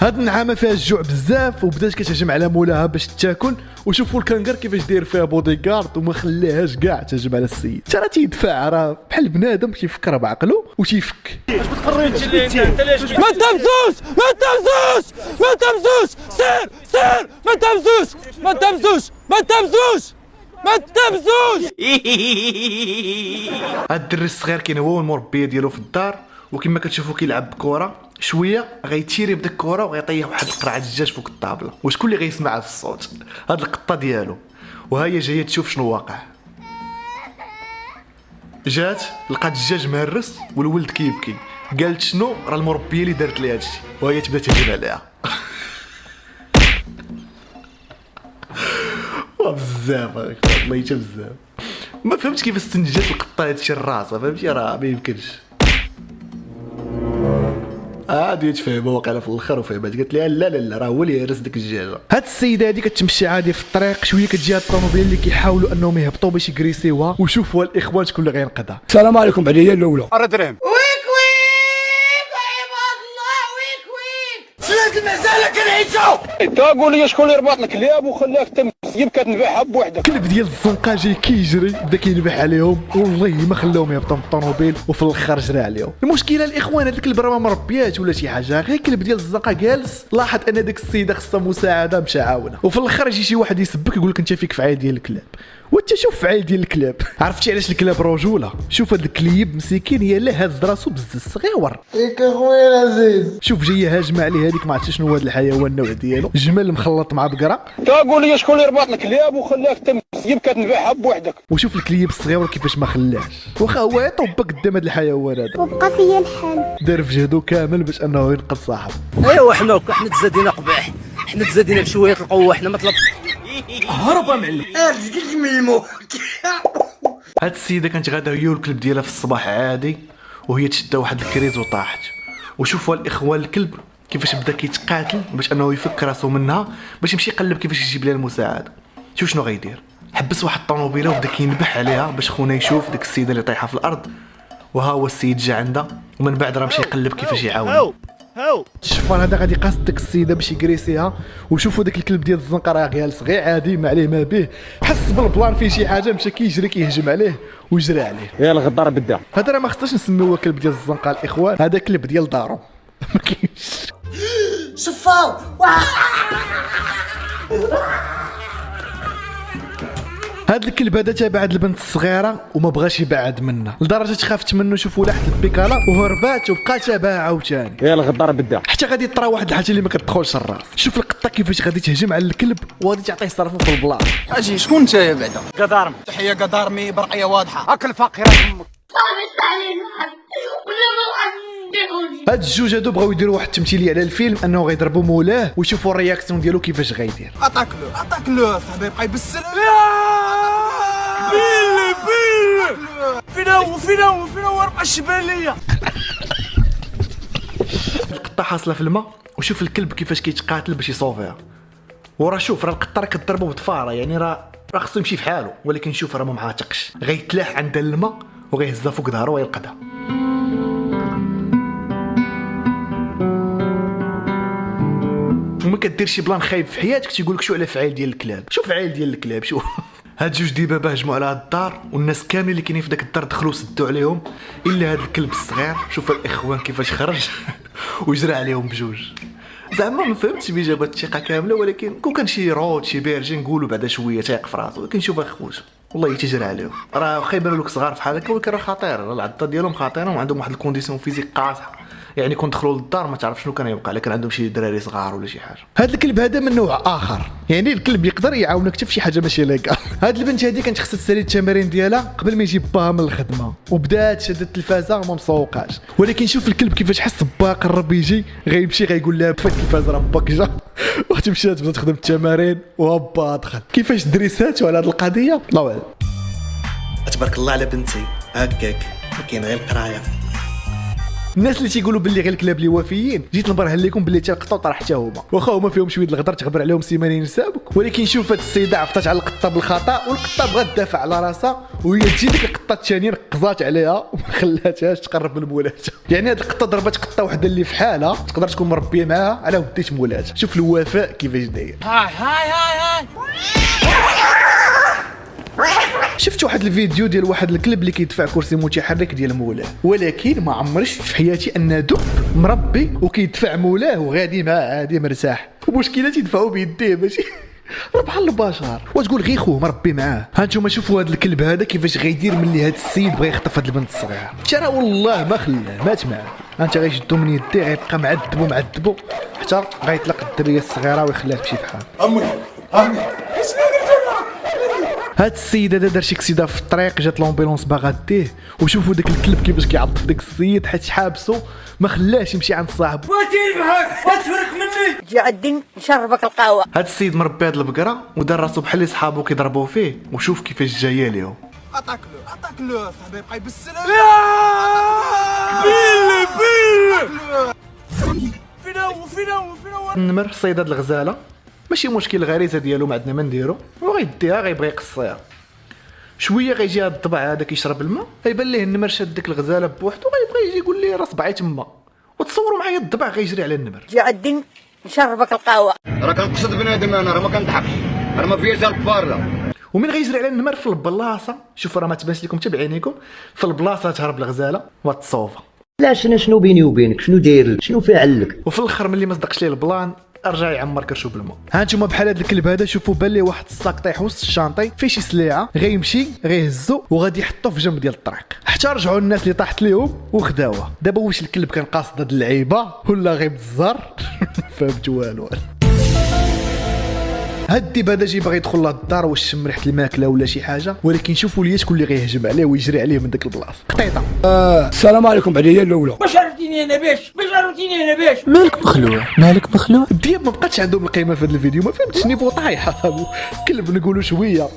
هاد النعامه فيها الجوع بزاف وبدات كتهجم على مولاها باش تاكل، وشوفوا الكنغر كيفاش داير فيها بودي كارد وما خلاهاش كاع تهجم على السيد. راه تيدفع، راه بحال بنادم كيفكر بعقله وتيفك. ما تمسوش سير ما تمسوش هاد الدري الصغير كاين هو والمربيه ديالو في الدار، وكما كتشوفوا كيلعب بكره شويه غيتيري بديك الكره وغيطيح واحد القرعه دجاج فوق الطابله. وشكون اللي غيسمع هذا الصوت؟ هاد القطه ديالو، وها هي جايه تشوف شنو واقع. جات لقات الدجاج مهرس والولد كيبكي، قالت شنو راه المربيه اللي دارت لي هادشي، وهي تبدا تهجم عليها. بزاف والله حتى بزاف. ما فهمتش كيف استنتجت القطه هادشي الراسه، فهمتي؟ راه ما يمكنش. عادي تفهمها واقيلا في الاخر وفهمت، قالت لها لا راه هو اللي هرس ديك الدجاجه. هاد السيده هادي كتمشي عادي في الطريق، شويه كتجيها الطوموبيل اللي كيحاولوا انهم يهبطوا باش يكريسيوها، وشوفوا الاخوان شكون اللي غينقذها. السلام عليكم بعد هي الاولى راه درهم ويك عباد الله ويك شنو المساله كنعيشوا؟ انت قول لي شكون اللي ربط الكلاب وخلاك تمسيب كتنبحها بوحدك. كلب ديال الزنقه جاي كيجري بدا كينبح عليهم، والله ما خلاهم يهبطوا من الطوموبيل وفي الاخر جرى عليهم. المشكله الاخوان هذا الكلب راه ما مربياش ولا شي حاجه، غير كلب ديال الزنقه جالس لاحظ ان ديك السيده خصها مساعده مشى عاونها، وفي الاخر يجي شي واحد يسبك يقول لك انت فيك فعال ديال الكلاب. وانت شوف فعال ديال الكلاب. عرفتي علاش الكلاب رجوله؟ شوف هذا الكليب مسكين هي لا هاز راسو بزز صغيور. ياك اخويا العزيز. شوف جايه هاجمه عليه هذيك، ما عرفتش شنو هو هذا الحيوان النوع ديالو، جمل مخلط مع بقره. انت قول لي شكون اللي ربط الكلاب وخلاك تمسيب كتنبحها بوحدك. وشوف الكليب الصغير كيفاش ما خلاش، واخا هو يطب قدام هذا الحيوان هذا، وبقى فيا الحال. دار في جهده كامل باش انه ينقذ صاحبه. ايوا حنا تزادينا قباح، حنا تزادينا بشويه القوه، حنا مطلب هرب معلم ارجعك من الموت. هاد السيده كانت غادا هي والكلب ديالها في الصباح عادي، وهي تشد واحد الكريز وطاحت. وشوفوا الاخوان الكلب كيفاش بدا كيتقاتل باش انه يفك راسو منها باش يمشي يقلب كيفاش يجيب لها المساعده. شوف شنو غيدير، حبس واحد الطوموبيله وبدا كينبح عليها باش خونا يشوف ديك السيده اللي طايحه في الارض. وها هو السيد جا عندها، ومن بعد راه مشى يقلب كيفاش يعاون. الشفار هذا غادي قاصد ديك السيده باش يكريسيها، وشوفوا داك الكلب ديال الزنقه راه جالس غير عادي ما عليه ما به، حس بالبلان فيه شي حاجه مشى كيجري كيهجم عليه وجرى عليه. يا الغدار بدا. هذا راه ما خصناش نسميوه كلب ديال الزنقه الاخوان، هذا كلب ديال دارو. ما كاينش. صفاو. هاد الكلب هذا تابع هاد البنت الصغيره وما بغاش يبعد منها، لدرجه خافت منه. شوفوا لاحت البيكالا وهربات وبقى تابعها عاوتاني. يا الغدار بدا. حتى غادي طرا واحد الحاجه اللي ما كتدخلش الراس. شوف القطه كيفاش غادي تهجم على الكلب وغادي تعطيه صرفه في البلاصه. اجي شكون انت يا بعدا؟ قدارم. تحيه قدارمي برقيه واضحه. اكل فقيره امك. هاد الجوج هادو بغاو يديروا واحد التمثيليه على الفيلم انه غيضربوا مولاه ويشوفوا الرياكسيون ديالو كيفاش غيدير. عطاك له صاحبي بقى يبسل. فينا وربع الشباليه. القطه حاصله في الماء، وشوف الكلب كيفاش كيتقاتل باش يصوفيها. وراه شوف راه القطه راه كتضربو بضفاره، يعني راه خصو يمشي في حاله، ولكن شوف راه ما معاتقش، غيتلاح عند الماء وغيهزها فوق ظهره ويلقدها. وما كدير شي بلان خايب في حياتك تيقول لك شو على فعال ديال الكلاب. شوف فعال ديال الكلاب شوف. هاد جوج ديبابه هجموا على هاد الدار، والناس كاملين اللي كاينين في داك الدار دخلوا سدوا عليهم الا هاد الكلب الصغير. شوف الاخوان كيفاش خرج وجرى عليهم بجوج. زعما ما فهمتش بيجابه الثقه كامله، ولكن كون كان شي روت شي بيرجي نقولوا بعدا شويه تايق في راسو، ولكن شوف اخوت والله تيجري عليهم. راه خايبين لك صغار في حالك، ولكن راه خطير، العضه ديالهم خطيره وعندهم واحد الكونديسيون فيزيك قاصحه، يعني كون دخلوا للدار ما تعرف شنو كان يوقع، لكن عندهم شي دراري صغار ولا شي حاجه. هذا الكلب هذا من نوع اخر، يعني الكلب يقدر يعاونك حتى في شي حاجه ماشي ليكال. هاد البنت هذه كانت خصها تسالي التمارين ديالها قبل ما يجي باها من الخدمه، وبدات شدت التلفازه وما مسوقاش، ولكن شوف الكلب كيفاش حس با قرب يجي غيمشي غيقول لها تفك التلفازه راه باك جا. واختي مشات بدات تخدم التمارين وهبا دخل. كيفاش دريسات على هاد القضيه الله اعلم. تبارك الله على بنتي، هكاك ما كاين غير القرايه. الناس اللي تيقولوا باللي غير الكلاب اللي وفيين جيت نبرهن لكم باللي حتى القطوط راه حتى هما واخا هما فيهم شويه الغدر تغبر عليهم سيمانه ينسابك، ولكن شوف هاد السيده عفطات على القطه بالخطا والقطه بغات تدافع على راسها وهي تجي ديك القطه الثانيه نقزات عليها وما خلاتهاش تقرب من مولاتها. يعني هاد القطه ضربات قطه وحده اللي في حالها تقدر تكون مربيه معاها على وديت مولاتها. شوف الوفاء كيفاش داير. هاي شفت واحد الفيديو ديال واحد الكلب اللي كيدفع كرسي متحرك ديال مولاه، ولكن ما عمري شفت في حياتي ان دب مربي وكيدفع مولاه وغادي معاه عادي مرتاح، ومشكله تيدفعوا بيديه ماشي راه بحال البشر وتقول غير خوه مربي معاه. ها انتم شوفوا هذا الكلب هذا كيفاش غيدير ملي هذا السيد بغى يخطف هذه البنت الصغيره، ترى والله ما خلاه مات معاه. انت غيشدو من يديه غيبقى معذبو حتى غيطلق الدريه الصغيره ويخليها تمشي بحال امي هاد السيد هذا دار شي كسيده في الطريق، جات لومبيلونس باغا ديه، وشوفوا داك الكلب كيفاش كيعضف داك السيد حيت حابسو ما خلاش يمشي عند صاحبه. جي عندي نشربك القهوه. هاد السيد مربي هاد البقره ودار راسو بحال اللي صحابو كيضربوا فيه، وشوف كيفاش جايه ليهم. عطاك له صاحبي يبقى يبسل فينا النمر صيد هاد الغزاله ماشي مشكل، الغريزه ديالو ما عندنا ما نديرو، وغيديها غيبغي يقصيها شويه. غيجي هاد الضبع هذا كيشرب الماء، غيبان ليه النمر شاد ديك الغزاله بوحدو، غيبغي يجي يقول ليه راه صبعي تما، وتصوروا معايا الضبع غيجري على النمر. جي عندي نشربك القهوه. راه كنقصد بنادم انا، راه ما كنضحكش، راه ما فياش الكبار لا. ومن غيجري على النمر في البلاصه، شوفوا راه ما تبانش لكم حتى بعينيكم، في البلاصه تهرب الغزاله وتصوفها. علاش انا شنو بيني وبينك؟ شنو داير لك؟ شنو فاعل لك؟ وفي الاخر ملي ما صدقش ليه البلان رجع يعمر كرشو بالماء. ها انتم بحال هذا الكلب هذا شوفوا بان ليه واحد الصاك طايح وسط الشانطي فيه شي سليعه، غيمشي غيهزو وغادي يحطو في جنب ديال الطريق حتى رجعوا الناس اللي طاحت ليهم وخداوها. دابا واش الكلب كان قاصد هاد اللعيبه ولا غير بزر؟ فهمت والو. هاد الديب هذا جي باغي يدخل للدار واش شم ريحه الماكله ولا شي حاجه، ولكن شوفوا لي شكون اللي غيهجم عليه ويجري عليه من داك البلاصه. قطيطه السلام عليكم بعديا الاولى. باش عرفتيني انا باش مالك مخلوع الدياب ما بقاتش عندهم القيمه في هذا الفيديو، ما فهمتش نيفو طايحه. كلب نقولوا شويه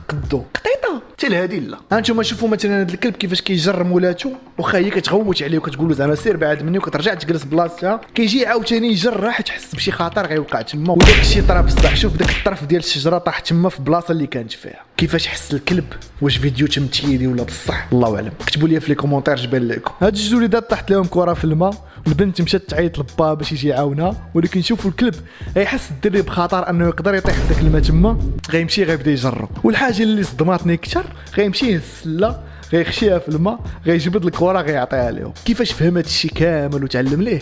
قدو قطيطه حتى لهادي لا. ها انتم شوفوا مثلا هذا الكلب كيفاش كيجر مولاتو، واخا هي كتغوت عليه وكتقول له زعما سير بعد مني وكترجع تجلس بلاصتها، كيجي عاوتاني يجر حيت تحس بشي خطر غيوقع تما، وداك الشيء طرا بصح. شوف داك الطرف ديال الشجره طاح تما في البلاصه اللي كانت فيها. كيفاش حس الكلب؟ واش فيديو تمثيلي ولا بصح؟ الله اعلم. كتبوا لي في لي كومونتير جبان لكم. هاد الجوج وليدات طاحت لهم كره في الماء، البنت مشات تعيط لبا باش يجي يعاونها، ولكن شوفوا الكلب غيحس الدري بخطر انه يقدر يطيح في داك الماء تما، غيمشي غيبدا يجرو. والحاجه اللي صدماتني اكثر غيمشي يهز السله غيخشيها في الماء، غيجبد الكره غيعطيها لهم. كيفاش فهم هاد الشيء كامل وتعلم ليه؟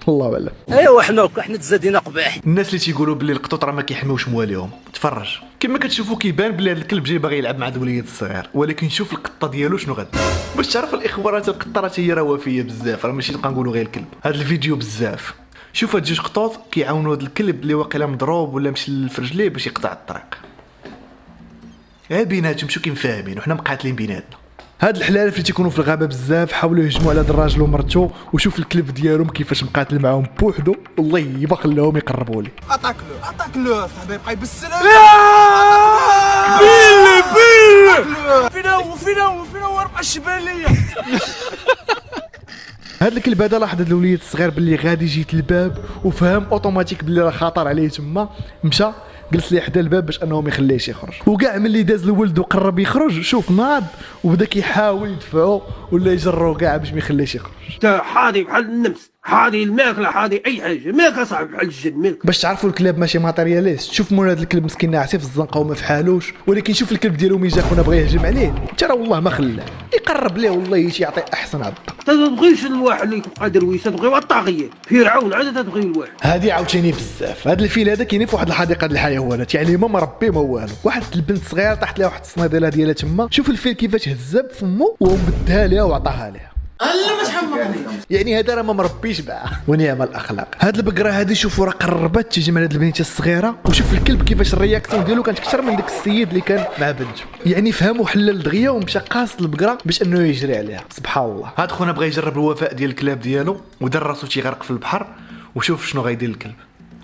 الله اعلم. ايوا حنا تزادينا قباح. الناس اللي تيقولوا باللي القطوط راه ما كيحميوش مواليهم، تفرج كما كتشوفوا كيبان بلي هذا الكلب جاي باغي يلعب مع ذا الوليد الصغير، ولكن شوف القطه ديالو شنو غادي. باش تعرف الاخبارات القطه راه هي وفيه بزاف، راه ماشي نبقى نقولوا غير الكلب. هذا الفيديو بزاف. شوف هاد جوج قطوط كيعاونوا هذا الكلب اللي واقيلا مضروب ولا مشى في رجليه باش يقطع الطريق. بيناتهم شو كاين فاهمين وحنا مقاتلين بيناتنا. هاد الحلالف اللي تيكونوا في الغابه بزاف حاولوا يهجموا على هاد الراجل ومرته، وشوف الكلب ديالهم كيفاش مقاتل معاهم بوحدو، والله يبا خلاهم يقربوا لي. عطاك له صاحبي يبقى يبسل فينا وربع الشباليه. هاد الكلب هذا لاحظ هاد الوليد الصغير باللي غادي يجي الباب، وفهم اوتوماتيك باللي راه خطر عليه تما، مشى جلس ليه حدا الباب باش انه ما يخليهش يخرج. وكاع ملي داز الولد وقرب يخرج شوف ناض وبدا كيحاول يدفعو ولا يجرو كاع باش ما يخليهش يخرج. انت حاضي بحال النمس، حاضي الماكله، حاضي اي حاجه، مالك اصاحبي بحال الجن مالك. باش تعرفوا الكلاب ماشي ماتيرياليست. شوف مول هذا الكلب مسكين ناعسي في الزنقه وما فحالوش، ولكن شوف الكلب ديالو ملي جا خونا بغى يهجم عليه ترى والله ما خلاه يقرب ليه، والله يجي يعطي احسن عضه. تبغيش الواحد اللي قادر ويسا، تبغيو الطاغيه فرعون عاد تبغي الواحد. هادي عاوتاني بزاف. هاد الفيل هذا كاين في واحد الحديقه ديال الحيوانات، يعني ما مربي ما والو. واحد البنت صغيره طاحت لها واحد الصناديله ديالها تما، شوف الفيل كيفاش هزها بفمو ومدها ليها وعطاها ليها. الله ما تحمقني. يعني هذا راه ما مربيش معاه ونعم الاخلاق. هاد البقره هادي شوفوا راه قربت تيجي من هاد البنيته الصغيره، وشوف الكلب كيفاش الرياكسيون ديالو كانت اكثر من داك السيد اللي كان مع بنته، يعني فهم وحلل دغيا ومشى قاصد البقره باش انه يجري عليها. سبحان الله. هاد خونا بغى يجرب الوفاء ديال الكلاب ديالو ودار راسو تيغرق في البحر، وشوف شنو غيدير الكلب.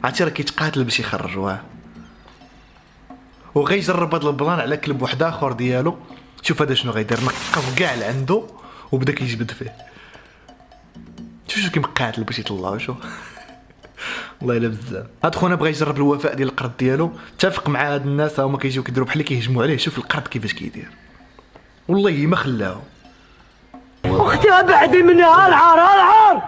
عرفتي راه كيتقاتل باش يخرج وغيجرب هاد البلان على كلب واحد اخر ديالو. شوف هذا شنو غيدير، نقص كاع لعندو وبدا كيجبد فيه. شوف كيما قاتل باش يطلعو شو. والله الا بزاف. هاد خونا بغى يجرب الوفاء ديال القرد ديالو، اتفق مع هاد الناس هما كيجيو كيديروا بحال اللي كيهجموا عليه. شوف القرد كيفاش كيدير، والله ما خلاو. اختي ابعدي مني العار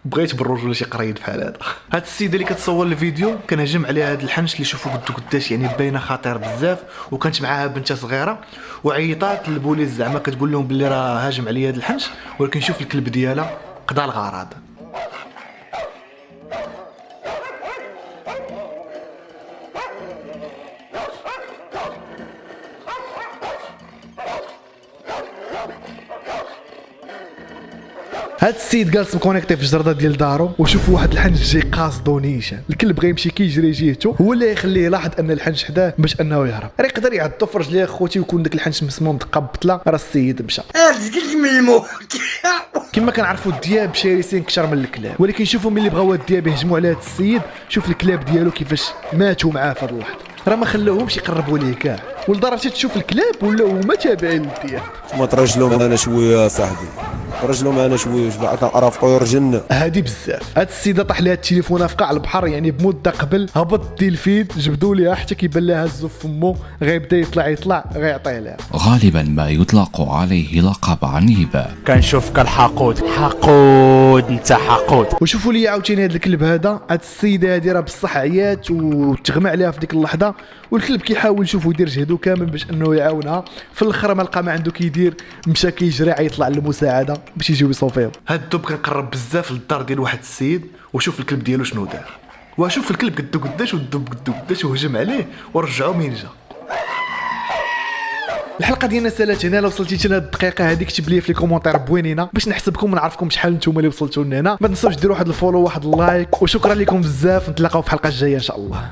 بغيت بالرجوله شي قريد بحال هذا. هاد السيده اللي كتصور الفيديو كنهجم عليها هاد الحنش اللي شوفوا قداش يعني باينه خطير بزاف، وكانت معاها بنتها صغيره وعيطات للبوليس زعما كتقول لهم باللي راه هاجم عليا هاد الحنش، ولكن شوف الكلب ديالها قضى الغرض. هاد السيد جالس مكونيكتي في الجرده ديال دارو، وشوفوا واحد الحنش جاي قاصدو نيشان. الكلب بغى يمشي كيجري جهته، هو اللي يخليه يلاحظ ان الحنش حداه باش انه يهرب. راه يقدر يعضو في رجليه خوتي ويكون داك الحنش مسموم دقه بطله، راه السيد مشى. من الموت. كما كنعرفوا الدياب شرسين كثر من الكلاب، ولكن شوفوا ملي بغاو الدياب يهجموا على هاد السيد، شوف الكلاب ديالو كيفاش ماتوا معاه في هاد اللحظه، راه ما خلاوهمش يقربوا ليه كاع، ولدرجه تشوف الكلاب ولاو هما تابعين للدياب. ما ترجلوا معنا شويه صاحبي، رجلوا معنا شويه بعد ارافقوا يرجلنا. هادي بزاف. هاد السيده طاح لها التليفون في قاع البحر، يعني بمده قبل هبط الديلفين جبدوا ليها حتى كيبان لها هزو في فمو، غيبدا يطلع غيعطيه لها. غالبا ما يطلق عليه لقب عنيب. كنشوفك الحقود حقود انت حقود. وشوفوا لي عاوتاني هاد الكلب هذا، هاد السيده هادي راه بصح عيات وتغمى عليها في ديك اللحظه، والكلب كيحاول يشوفو يدير جهدو كامل باش انه يعاونها. في الاخر ما لقى ما عنده كيدير، مشى كيجري عيطلع للمساعده باش يجيو يصوفيو. هاد الدب كنقرب بزاف للدار ديال واحد السيد، وشوف الكلب ديالو شنو دار. وشوف الكلب قدو قداش والدب قدو قداش، وهجم عليه ورجعو من جا. الحلقه ديالنا سالات هنا. لو وصلتي لهاد الدقيقه هذه كتب لي في لي كومونتير بوينينا باش نحسبكم ونعرفكم شحال نتوما اللي وصلتوا لهنا. ما تنساوش ديروا واحد الفولو واحد اللايك، وشكرا لكم بزاف. نتلاقاو في الحلقه الجايه ان شاء الله.